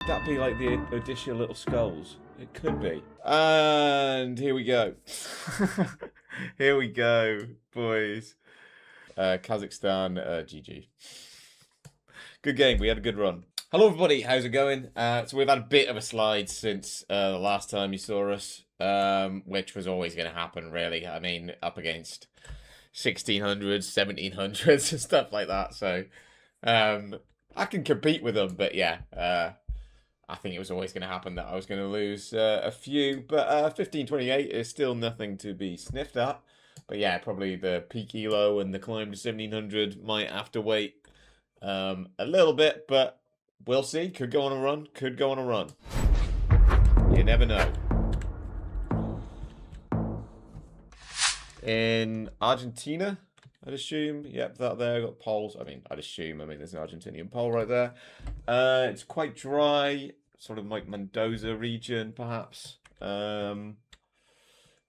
Could that be like the Odisha Little Skulls? It could be. And here we go. Here we go, boys. Kazakhstan, GG. Good game. We had a good run. Hello, everybody. How's it going? So we've had a bit of a slide since the last time you saw us, which was always going to happen, really. I mean, up against 1600s, 1700s, and stuff like that. So I can compete with them, but yeah, I think it was always going to happen that I was going to lose a few. But 1528 is still nothing to be sniffed at. But yeah, probably the peak elo and the climb to 1700 might have to wait a little bit, but we'll see. Could go on a run. Could go on a run. You never know. In Argentina, I'd assume. Yep, that there. Got poles. I mean, I'd assume. I mean, there's an Argentinian pole right there. It's quite dry. Sort of like Mendoza region, perhaps.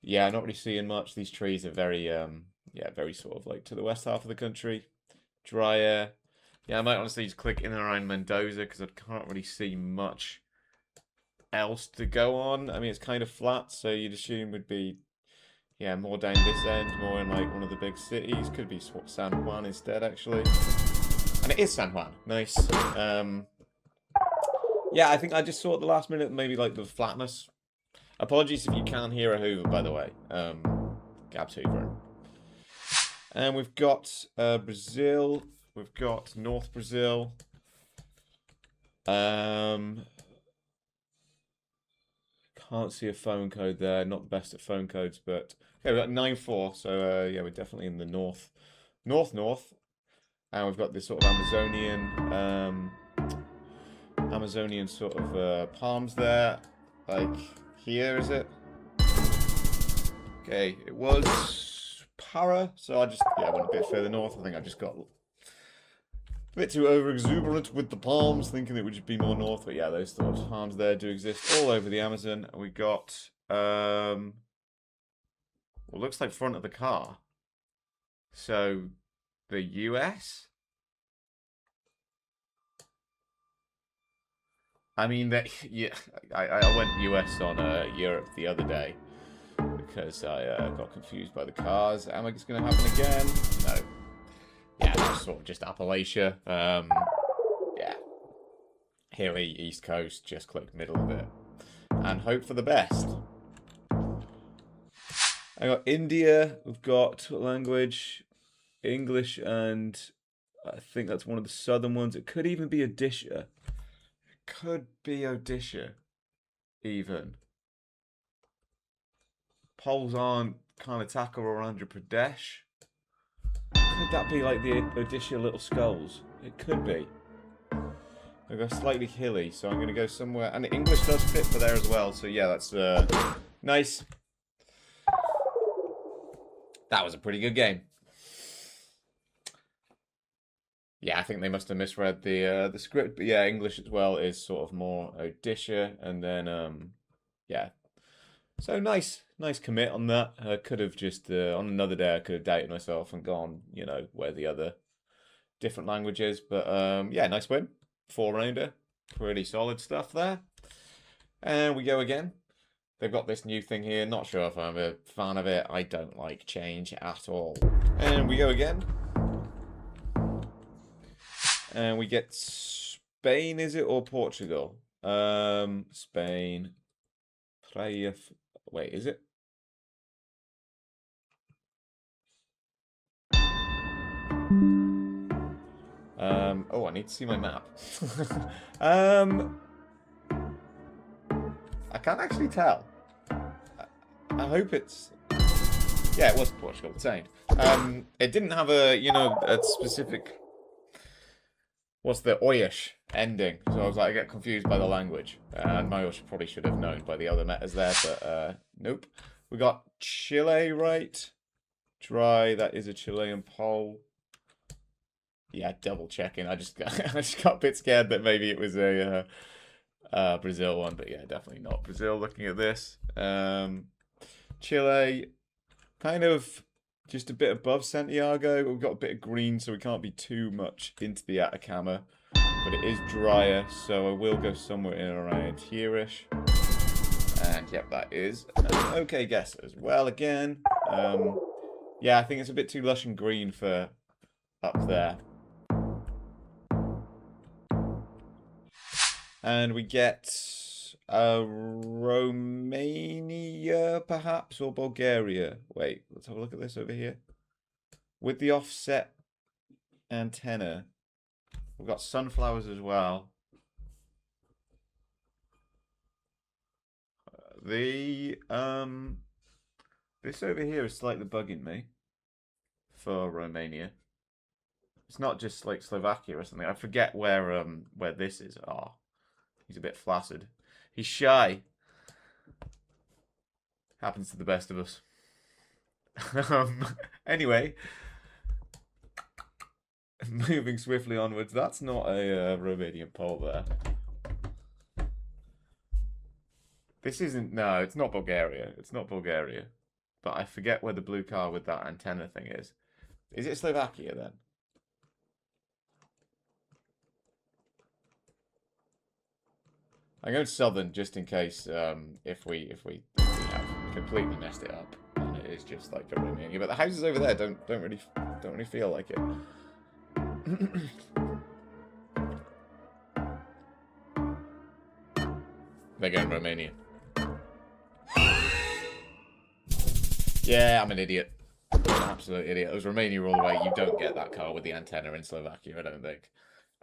Yeah, not really seeing much. These trees are very, yeah, very sort of like to the west half of the country. Dry air. Yeah, I might honestly just click in and around Mendoza because I can't really see much else to go on. I mean, it's kind of flat, so you'd assume would be, yeah, more down this end, more in like one of the big cities. Could be San Juan instead, actually. And it is San Juan. Nice. Yeah, I think I just saw at the last minute maybe like the flatness. Apologies if you can't hear a Hoover, by the way. Gab's Hoover. And we've got Brazil. We've got North Brazil. Can't see a phone code there. Not the best at phone codes, but okay, we've got 9-4. So yeah, we're definitely in the north. And we've got this sort of Amazonian sort of palms there. Like here, is it? Okay, it was Para, so I just, yeah, went a bit further north. I think I just got a bit too over-exuberant with the palms, thinking it would just be more north. But yeah, those sort of palms there do exist all over the Amazon. And we got, well, looks like front of the car. So, the US? I mean, that, yeah, I went US on Europe the other day because I got confused by the cars. Am I just going to happen again? No. Yeah, that's sort of just Appalachia. Yeah. Hilly, East Coast, just click middle of it. And hope for the best. I got India, we've got language, English, and I think that's one of the southern ones. It could even be Odisha. It could be Odisha, even. Poles aren't Karnataka or Andhra Pradesh. Could that be like the Odisha Little Skulls? It could be. I go slightly hilly, so I'm going to go somewhere. And English does fit for there as well, so yeah, that's nice. That was a pretty good game. Yeah, I think they must have misread the script, but yeah, English as well is sort of more Odisha, and then yeah. So nice commit on that. I could have just on another day I could have doubted myself and gone, you know, where the other different languages, but yeah, nice win. 4-rounder, pretty solid stuff there. And we go again. They've got this new thing here. Not sure if I'm a fan of it. I don't like change at all. And we go again. And we get Spain, is it, or Portugal? Spain. Wait, is it? Oh, I need to see my map. I can't actually tell. I hope it's... Yeah, it was Portugal, it's saying. It didn't have a, you know, a specific... What's the Oyish ending? So I was like, I get confused by the language. And Mayosh probably should have known by the other metas there, but nope. We got Chile, right? Dry, that is a Chilean pole. Yeah, double checking. I just got a bit scared that maybe it was a Brazil one, but yeah, definitely not Brazil. Looking at this, Chile, kind of just a bit above Santiago. We've got a bit of green, so we can't be too much into the Atacama. but it is drier, so I will go somewhere in around here-ish. And yep, that is an okay guess as well again. Yeah, I think it's a bit too lush and green for up there. And we get Romania, perhaps, or Bulgaria. Wait, let's have a look at this over here. With the offset antenna, we've got sunflowers as well. This over here is slightly bugging me for Romania. It's not just like Slovakia or something. I forget where this is. Oh, he's a bit flaccid. He's shy. Happens to the best of us. Anyway, moving swiftly onwards. That's not a Romanian pole there. This isn't. No, it's not Bulgaria. It's not Bulgaria. But I forget where the blue car with that antenna thing is. Is it Slovakia then? I'm going southern just in case if we have completely messed it up and it is just like a Romania. But the houses over there don't really feel like it. They're going Romania. Yeah, I'm an idiot. I'm an absolute idiot. It was Romania all the way. You don't get that car with the antenna in Slovakia, I don't think.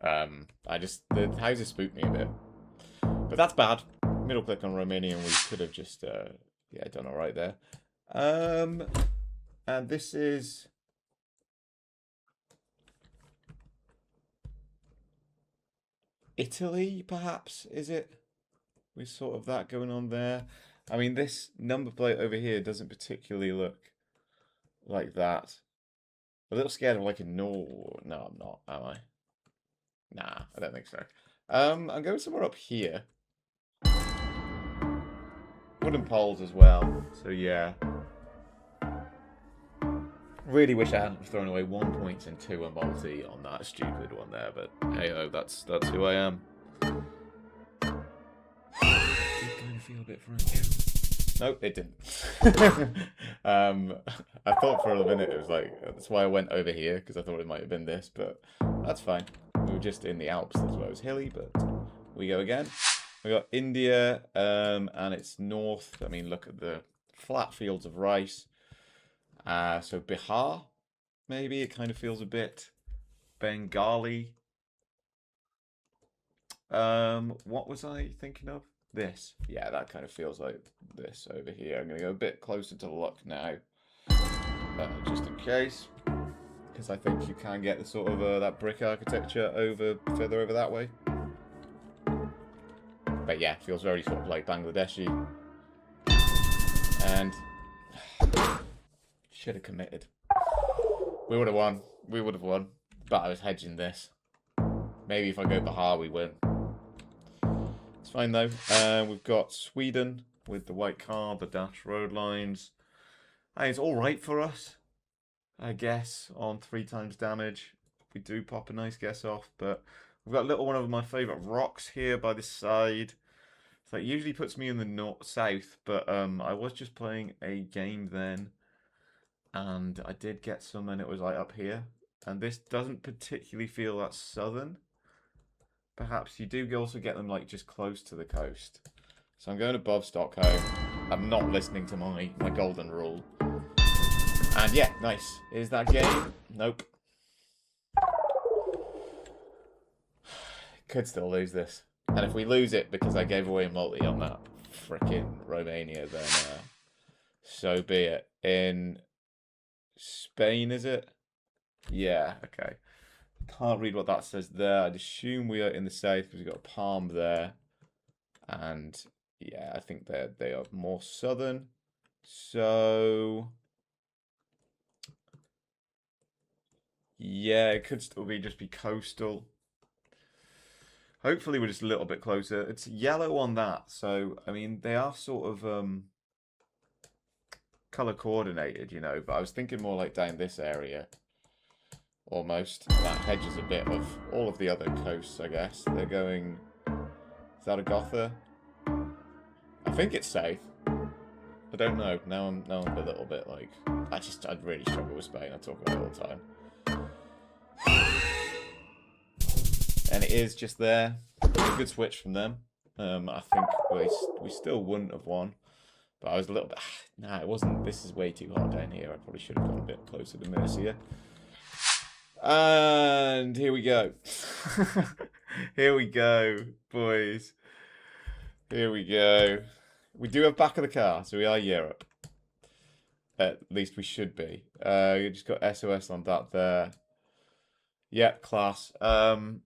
The houses spooked me a bit. But that's bad. Middle click on Romania and we could have just, done all right there. And this is... Italy, perhaps, is it? With sort of that going on there. I mean, this number plate over here doesn't particularly look like that. A little scared of like a no. No, I'm not, am I? Nah, I don't think so. I'm going somewhere up here. Wooden poles as well, so yeah. Really wish I hadn't thrown away 1 point and 2 a multi on that stupid one there, but hey-oh, that's who I am. Did kind of feel a bit French. Nope, it didn't. I thought for a minute it was like, that's why I went over here, because I thought it might have been this, but that's fine. We were just in the Alps, that's why it was hilly, but we go again. We got India, and it's north. I mean, look at the flat fields of rice. So Bihar, maybe. It kind of feels a bit Bengali. What was I thinking of? This. Yeah, that kind of feels like this over here. I'm going to go a bit closer to the luck now. Just in case. Because I think you can get the sort of that brick architecture further over that way. But yeah, feels very sort of like Bangladeshi. And should have committed. We would have won. We would have won. But I was hedging this. Maybe if I go Bahar, we win. It's fine though. We've got Sweden with the white car, the dash road lines. And it's all right for us, I guess, on 3 times damage. We do pop a nice guess off, but we've got a little one of my favourite rocks here by the side. So it usually puts me in the north south, but I was just playing a game then, and I did get some, and it was like up here. And this doesn't particularly feel that southern. Perhaps you do also get them like just close to the coast. So I'm going above Stockholm. I'm not listening to my golden rule. And yeah, nice. Is that game? Nope. Could still lose this. And if we lose it because I gave away a multi on that frickin' Romania, then so be it. In Spain, is it? Yeah, okay. Can't read what that says there. I'd assume we are in the south because we've got a palm there. And yeah, I think they are more southern. So yeah, it could still just be coastal. Hopefully we're just a little bit closer. It's yellow on that, so I mean they are sort of color coordinated, you know, but I was thinking more like down this area. almost. That hedges a bit of all of the other coasts, I guess. They're going... Is that a Gotha? I think it's south. I don't know. Now I'm a little bit like... I'd really struggle with Spain. I talk about it all the time. And it is just there. It's a good switch from them. I think we still wouldn't have won. But I was a little bit... Nah, it wasn't... This is way too hot down here. I probably should have gone a bit closer to Mercia. And here we go. Here we go, boys. Here we go. We do have back of the car, so we are Europe. At least we should be. You just got SOS on that there. Yeah, class. Oh,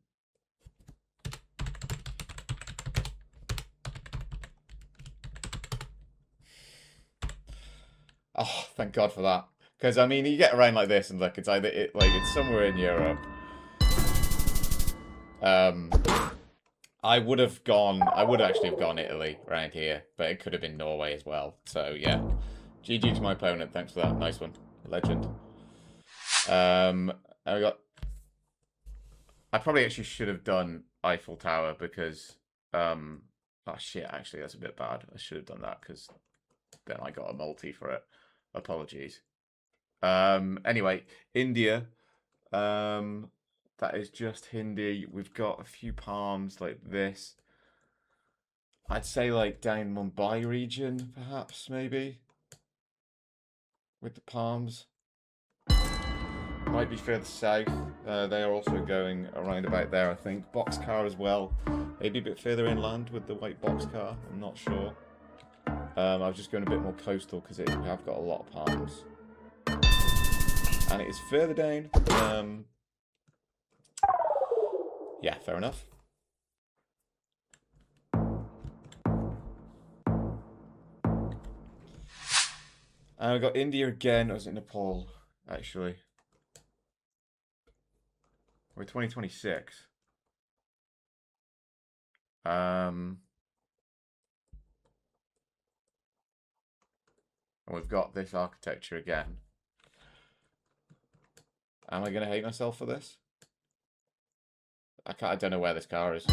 thank God for that. Because I mean, you get around like this, and look, it's either it's somewhere in Europe. I would actually have gone Italy around here, but it could have been Norway as well. So yeah, GG to my opponent. Thanks for that. Nice one, legend. And we got. I probably actually should have done Eiffel Tower because, oh shit, actually that's a bit bad. I should have done that because then I got a multi for it. Apologies. Anyway, India. That is just Hindi. We've got a few palms like this. I'd say like down Mumbai region, perhaps, maybe. With the palms. Might be further south. They are also going around about there, I think. Boxcar as well. Maybe a bit further inland with the white boxcar. I'm not sure. I was just going a bit more coastal because we have got a lot of palms. And it is further down. Yeah, fair enough. And we got India again. Or was it Nepal, actually? We're 2026. And we've got this architecture again. Am I going to hate myself for this? I don't know where this car is.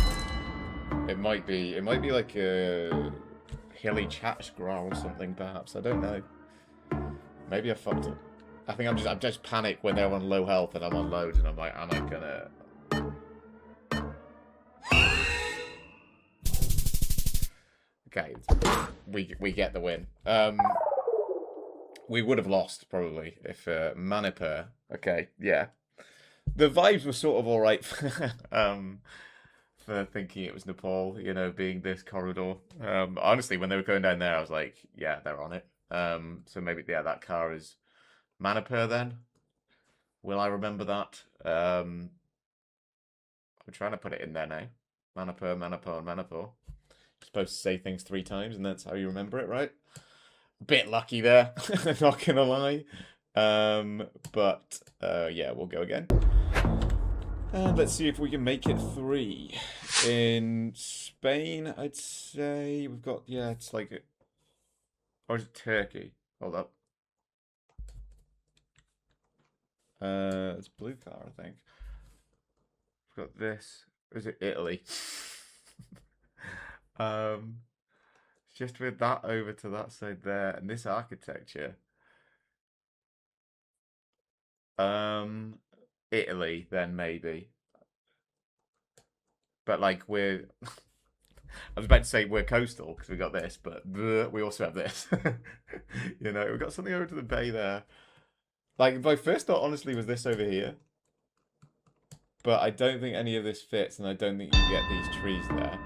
It might be like a hilly Chhattisgarh or something, perhaps. I don't know. Maybe I fucked it. I think I'm just panic when they're on low health and I'm on loads and I'm like, am I gonna... Okay, we get the win. We would have lost probably if Manipur. Okay, yeah. The vibes were sort of all right for thinking it was Nepal, you know, being this corridor. Honestly, when they were going down there, I was like, yeah, they're on it. So maybe, yeah, that car is Manipur then. Will I remember that? I'm trying to put it in there now. Manipur, Manipur, Manipur. You're supposed to say things 3 times, and that's how you remember it, right? Bit lucky there, not gonna lie. But yeah, we'll go again. And let's see if we can make it 3. In Spain, I'd say we've got, yeah, it's like, or is it Turkey? Hold up. It's blue car, I think. We've got this. Or is it Italy? Just with that over to that side there, and this architecture. Italy, then maybe. But like we're, I was about to say we're coastal because we got this, but we also have this. You know, we've got something over to the bay there. Like my first thought, honestly, was this over here. But I don't think any of this fits, and I don't think you get these trees there.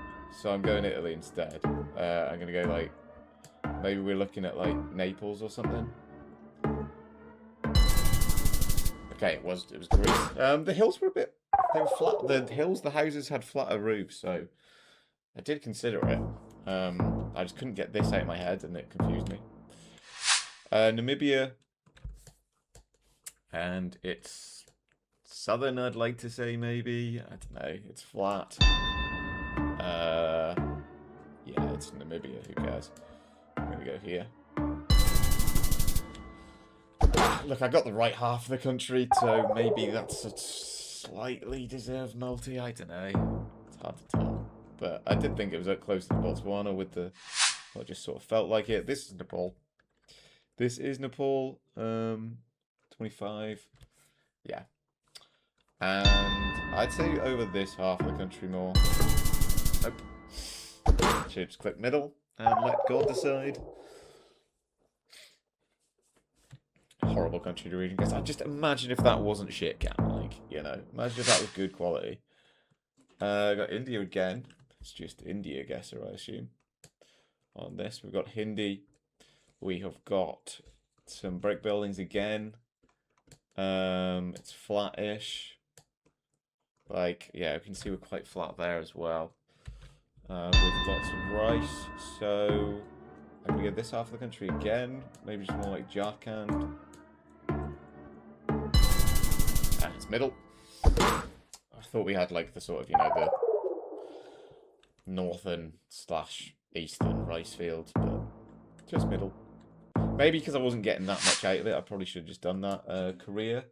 So I'm going Italy instead. I'm gonna go like, maybe we're looking at like Naples or something. Okay, it was Greece. The hills were they were flat. The houses had flatter roofs, so I did consider it. I just couldn't get this out of my head, and it confused me. Namibia, and it's southern. I'd like to say maybe. I don't know. It's flat. Yeah, it's Namibia. Who cares? I'm gonna go here. Look, I got the right half of the country, so maybe that's a slightly deserved multi. I don't know. It's hard to tell. But I did think it was up close to Botswana with the... Well, it just sort of felt like it. This is Nepal. This is Nepal. 25. Yeah. And I'd say over this half of the country more. Nope. Should just click middle and let God decide. Horrible country to region guess. I just imagine if that wasn't shit cam, like, you know. Imagine if that was good quality. Got India again. It's just India guesser, I assume. On this, we've got Hindi. We have got some brick buildings again. It's flat-ish. Like, yeah, you can see we're quite flat there as well. With lots of rice. So, I'm gonna get this half of the country again. Maybe just more like Jharkhand. And it's middle. I thought we had like the sort of, you know, the northern / eastern rice fields, but just middle. Maybe because I wasn't getting that much out of it, I probably should have just done that. Korea.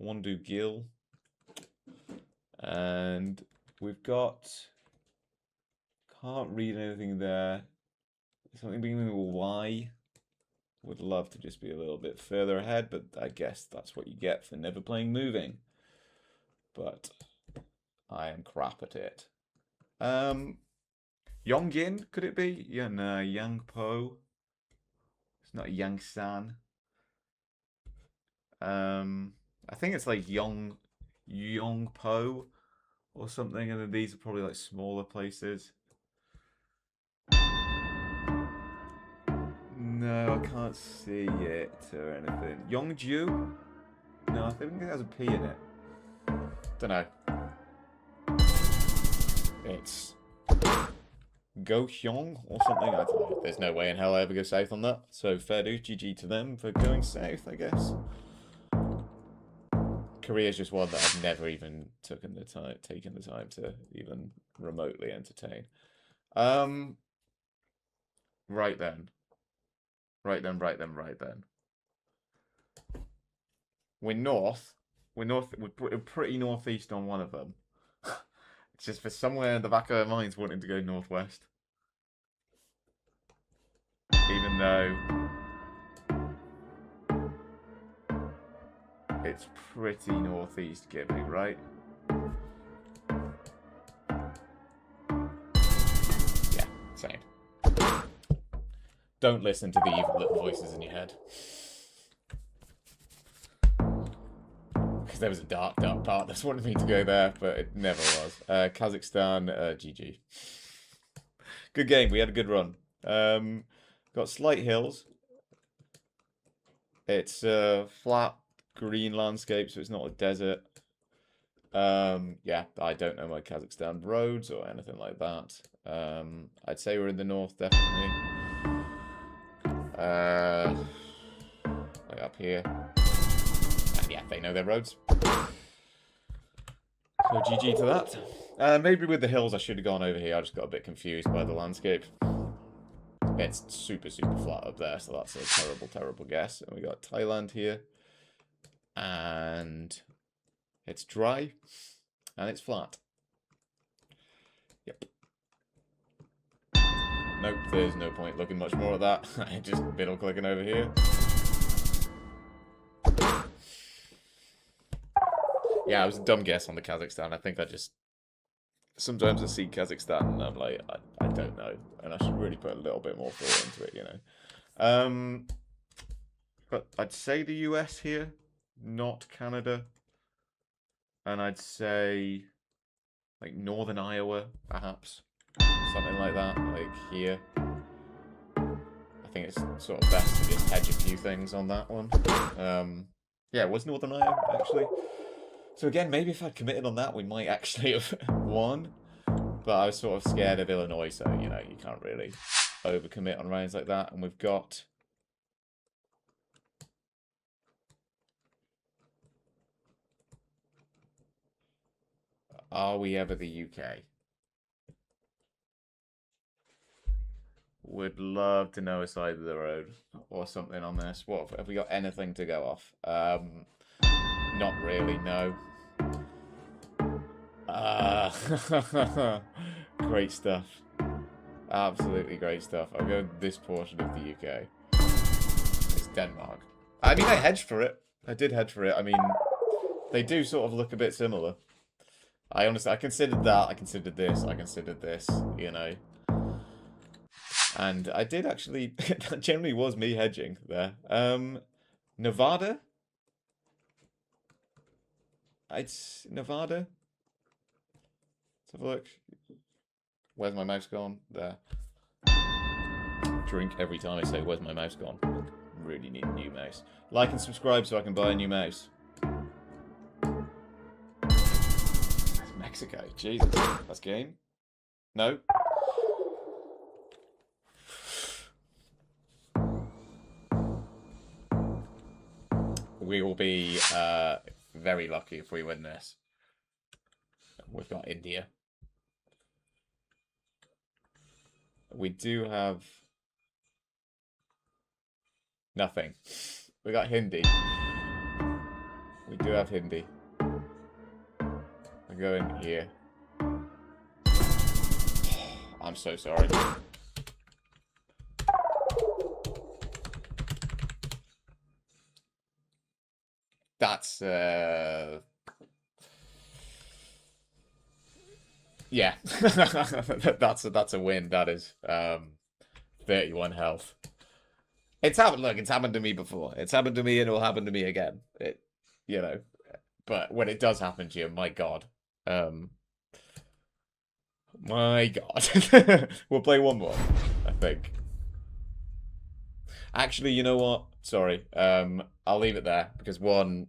Wondu Gil. And we've got... Can't read anything there. Something beginning with Y. Would love to just be a little bit further ahead, but I guess that's what you get for never playing moving. But I am crap at it. Yongin, could it be? Yeah, no, Yangpo. It's not Yangsan. I think it's like Yongpo or something, and then these are probably like smaller places. No, I can't see it or anything. Yongju? No, I think it has a P in it. Don't know. It's Gohyong or something. I don't know. There's no way in hell I ever go south on that. So fair do, GG to them for going south, I guess. Korea's just one that I've never even taken the time to even remotely entertain. Right then. We're north. We're pretty northeast on one of them. It's just for somewhere in the back of our minds wanting to go northwest. Even though it's pretty northeast giving, right? Yeah, same. Don't listen to the evil little voices in your head. Because there was a dark part that wanted me to go there, but it never was. Kazakhstan, GG. Good game, we had a good run. Got slight hills. It's a flat green landscape, so it's not a desert. Yeah, I don't know my Kazakhstan roads or anything like that. I'd say we're in the north, definitely. Like up here. And yeah, they know their roads. So GG to that. Maybe with the hills I should have gone over here. I just got a bit confused by the landscape. It's super flat up there, so that's a terrible guess. And we got Thailand here. And it's dry. And it's flat. Yep. Nope, there's no point looking much more at that. Just middle clicking over here. Yeah, it was a dumb guess on the Kazakhstan. I think I just... Sometimes I see Kazakhstan and I'm like, I don't know. And I should really put a little bit more thought into it, you know. But I'd say the US here, not Canada. And I'd say, like, northern Iowa, perhaps. Something like that, like here. I think it's sort of best to just hedge a few things on that one. Yeah, it was northern Iowa, actually. So again, maybe if I'd committed on that, we might actually have won. But I was sort of scared of Illinois, so, you know, you can't really overcommit on rounds like that. And we've got... Are we ever the UK? would love to know a side of the road or something on this. What have we got? Anything to go off? Not really. No. Great stuff. Absolutely great stuff. I'll go this portion of the UK. It's Denmark. I mean, I hedged for it. I did hedge for it. I mean, they do sort of look a bit similar. I considered that. I considered this. I considered this. You know. And I did actually. That generally was me hedging there. Nevada. It's Nevada. Let's have a look. Where's my mouse gone? There. Drink every time I say, where's my mouse gone? Really need a new mouse. Like and subscribe so I can buy a new mouse. That's Mexico. Jesus. That's game. No. We will be very lucky if we win this. We've got India. We do have nothing. We got Hindi. We do have Hindi. I go in here. I'm so sorry. That's yeah. that's a win. That is 31 health. It's happened. Look, it's happened to me before. It's happened to me, and it'll happen to me again. You know. But when it does happen to you, my God, my God, we'll play one more, I think. Actually, you know what? Sorry. I'll leave it there because one,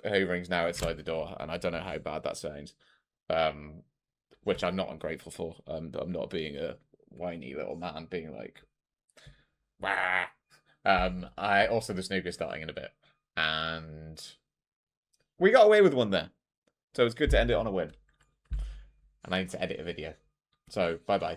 Hoovering's now outside the door, and I don't know how bad that sounds. Which I'm not ungrateful for. I'm not being a whiny little man, being like, wah. I also the snooker's starting in a bit, and we got away with one there, so it's good to end it on a win. And I need to edit a video. So bye bye.